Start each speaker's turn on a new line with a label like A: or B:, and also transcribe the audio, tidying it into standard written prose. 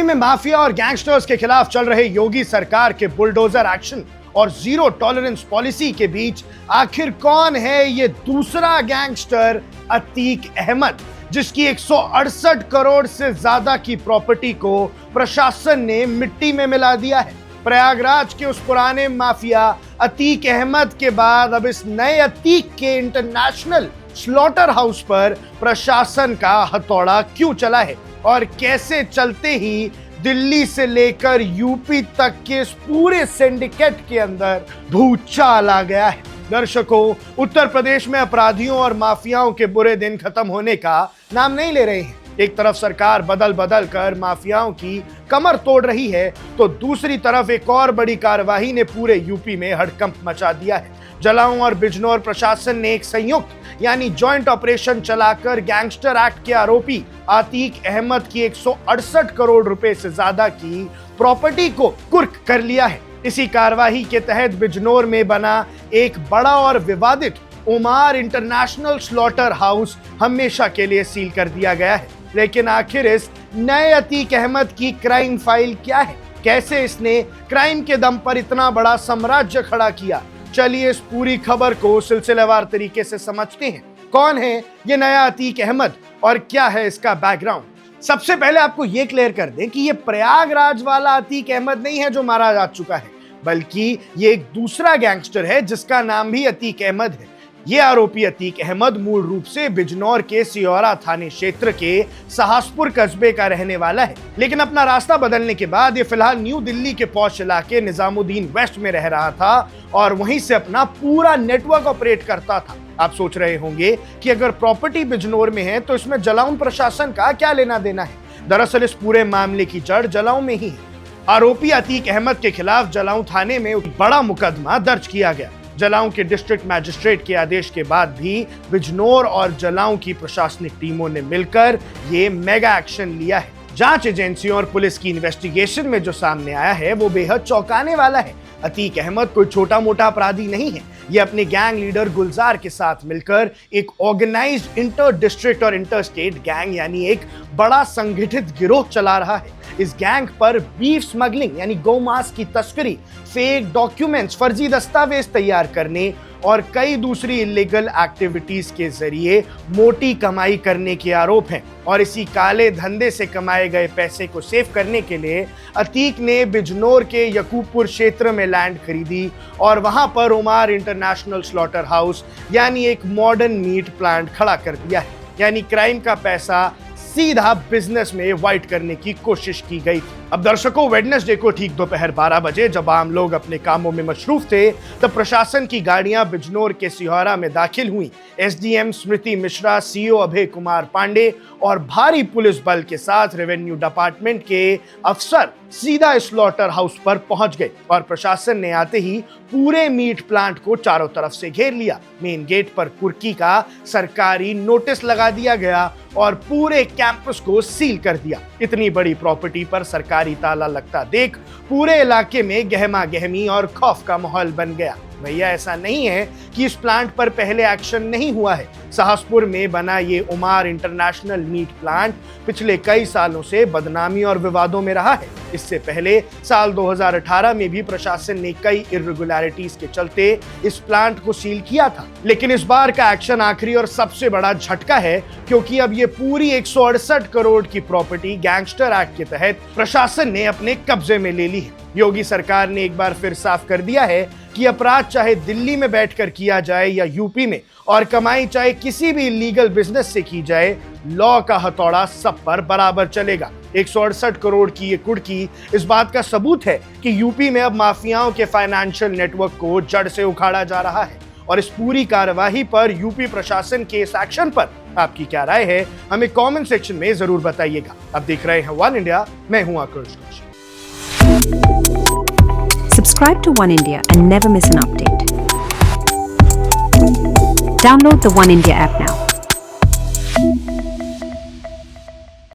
A: में माफिया और गैंगस्टर्स के खिलाफ चल रहे योगी सरकार के बुलडोजर एक्शन और जीरो टॉलरेंस पॉलिसी के बीच आखिर कौन है ये दूसरा गैंगस्टर अतीक अहमद, जिसकी 168 करोड़ से ज्यादा की प्रॉपर्टी को प्रशासन ने मिट्टी में मिला दिया है। प्रयागराज के उस पुराने माफिया अतीक अहमद के बाद अब इस नए अतीक के इंटरनेशनल स्लॉटर हाउस पर प्रशासन का हथौड़ा क्यों चला है और कैसे चलते ही दिल्ली से लेकर यूपी तक के इस पूरे सिंडिकेट के अंदर भूचाल आ गया है। दर्शकों, उत्तर प्रदेश में अपराधियों और माफियाओं के बुरे दिन खत्म होने का नाम नहीं ले रहे हैं। एक तरफ सरकार बदल बदल कर माफियाओं की कमर तोड़ रही है, तो दूसरी तरफ एक और बड़ी कार्रवाई ने पूरे यूपी में हड़कंप मचा दिया है। जलाऊं और बिजनौर प्रशासन ने एक संयुक्त यानी जॉइंट ऑपरेशन चलाकर गैंगस्टर एक्ट के आरोपी अतीक अहमद की 168 करोड़ रुपए से ज्यादा की प्रॉपर्टी को कुर्क कर लिया है। इसी कार्रवाई के तहत बिजनौर में बना एक बड़ा और विवादित ओमार इंटरनेशनल स्लॉटर हाउस हमेशा के लिए सील कर दिया गया है। लेकिन आखिर इस नए अतीक अहमद की क्राइम फाइल क्या है? कैसे इसने क्राइम के दम पर इतना बड़ा साम्राज्य खड़ा किया? चलिए इस पूरी खबर को सिलसिलेवार तरीके से समझते हैं। कौन है ये नया अतीक अहमद और क्या है इसका बैकग्राउंड? सबसे पहले आपको ये क्लियर कर दें कि ये प्रयागराज वाला अतीक अहमद नहीं है जो मारा जा चुका है, बल्कि ये एक दूसरा गैंगस्टर है जिसका नाम भी अतीक अहमद है। ये आरोपी अतीक अहमद मूल रूप से बिजनौर के सियोरा थाने क्षेत्र के साहसपुर कस्बे का रहने वाला है, लेकिन अपना रास्ता बदलने के बाद ये फिलहाल न्यू दिल्ली के पॉश इलाके निजामुद्दीन वेस्ट में रह रहा था और वहीं से अपना पूरा नेटवर्क ऑपरेट करता था। आप सोच रहे होंगे कि अगर प्रॉपर्टी बिजनौर में है तो इसमें जलाऊं प्रशासन का क्या लेना देना है। दरअसल इस पूरे मामले की जड़ जलाऊं में ही है। आरोपी अतीक अहमद के खिलाफ जलाऊं थाने में बड़ा मुकदमा दर्ज किया गया। जलाऊं के डिस्ट्रिक्ट मैजिस्ट्रेट के आदेश के बाद भी बिजनौर और जलाऊं की प्रशासनिक टीमों ने मिलकर ये मेगा एक्शन लिया है। जांच एजेंसियों और पुलिस की इन्वेस्टिगेशन में जो सामने आया है वो बेहद चौंकाने वाला है। अतीक अहमद कोई छोटा मोटा अपराधी नहीं है। ये अपने गैंग लीडर गुलजार के साथ मिलकर एक ऑर्गेनाइज्ड इंटर डिस्ट्रिक्ट और इंटर स्टेट गैंग यानी एक बड़ा संगठित गिरोह चला रहा है। इस गैंग पर बीफ स्मगलिंग यानी गौमांस की तस्करी, फेक डॉक्यूमेंट्स, फर्जी दस्तावेज तैयार करने और कई दूसरी इलीगल एक्टिविटीज के जरिए मोटी कमाई करने के आरोप हैं। और इसी काले धंधे से कमाए गए पैसे को सेव करने के लिए अतीक ने बिजनौर के यकूबपुर क्षेत्र में लैंड खरीदी और वहां पर ओमार इंटरनेशनल स्लॉटर हाउस यानी एक मॉडर्न मीट प्लांट खड़ा कर दिया है। यानी क्राइम का पैसा सीधा बिजनेस में वाइट करने की कोशिश की गई। अब दर्शकों, वेडनेसडे को ठीक दोपहर 12 बजे जब आम लोग अपने कामों में मशरूफ थे, तब प्रशासन की गाड़ियां बिजनौर के सिहोरा में दाखिल हुई। एसडीएम स्मृति मिश्रा, सीओ अभय कुमार पांडे और भारी पुलिस बल के साथ रेवेन्यू डिपार्टमेंट के अफसर सीधा स्लॉटर हाउस पर पहुंच गए और प्रशासन ने आते ही पूरे मीट प्लांट को चारों तरफ से घेर लिया। मेन गेट पर कुर्की का सरकारी नोटिस लगा दिया गया और पूरे कैंपस को सील कर दिया। इतनी बड़ी प्रॉपर्टी पर सरकारी ताला लगता देख पूरे इलाके में गहमा गहमी और खौफ का माहौल बन गया। भैया, ऐसा नहीं है कि इस प्लांट पर पहले एक्शन नहीं हुआ है। साहसपुर में बना ये ओमार इंटरनेशनल मीट प्लांट पिछले कई सालों से बदनामी और विवादों में रहा है। इससे पहले साल 2018 में भी प्रशासन ने कई इर्रेगुलरिटीज के चलते इस प्लांट को सील किया था। लेकिन इस बार का एक्शन आखिरी और सबसे बड़ा झटका है, क्योंकि अब ये पूरी 168 करोड़ की प्रॉपर्टी गैंगस्टर एक्ट के तहत प्रशासन ने अपने कब्जे में ले ली है। योगी सरकार ने एक बार फिर साफ कर दिया है कि अपराध चाहे दिल्ली में बैठकर किया जाए या यूपी में, और कमाई चाहे किसी भी इलीगल बिजनेस से की जाए, लॉ का हथौड़ा सब पर बराबर चलेगा। 168 करोड़ की ये कुर्की इस बात का सबूत है कि यूपी में अब माफियाओं के फाइनेंशियल नेटवर्क को जड़ से उखाड़ा जा रहा है। और इस पूरी कार्यवाही पर यूपी प्रशासन के इस एक्शन पर आपकी क्या राय है, हमें कमेंट सेक्शन में जरूर बताइएगा। अब देख रहे हैं वन इंडिया, मैं हूं आकाश।
B: Subscribe to One India and never miss an update. Download the One India app now.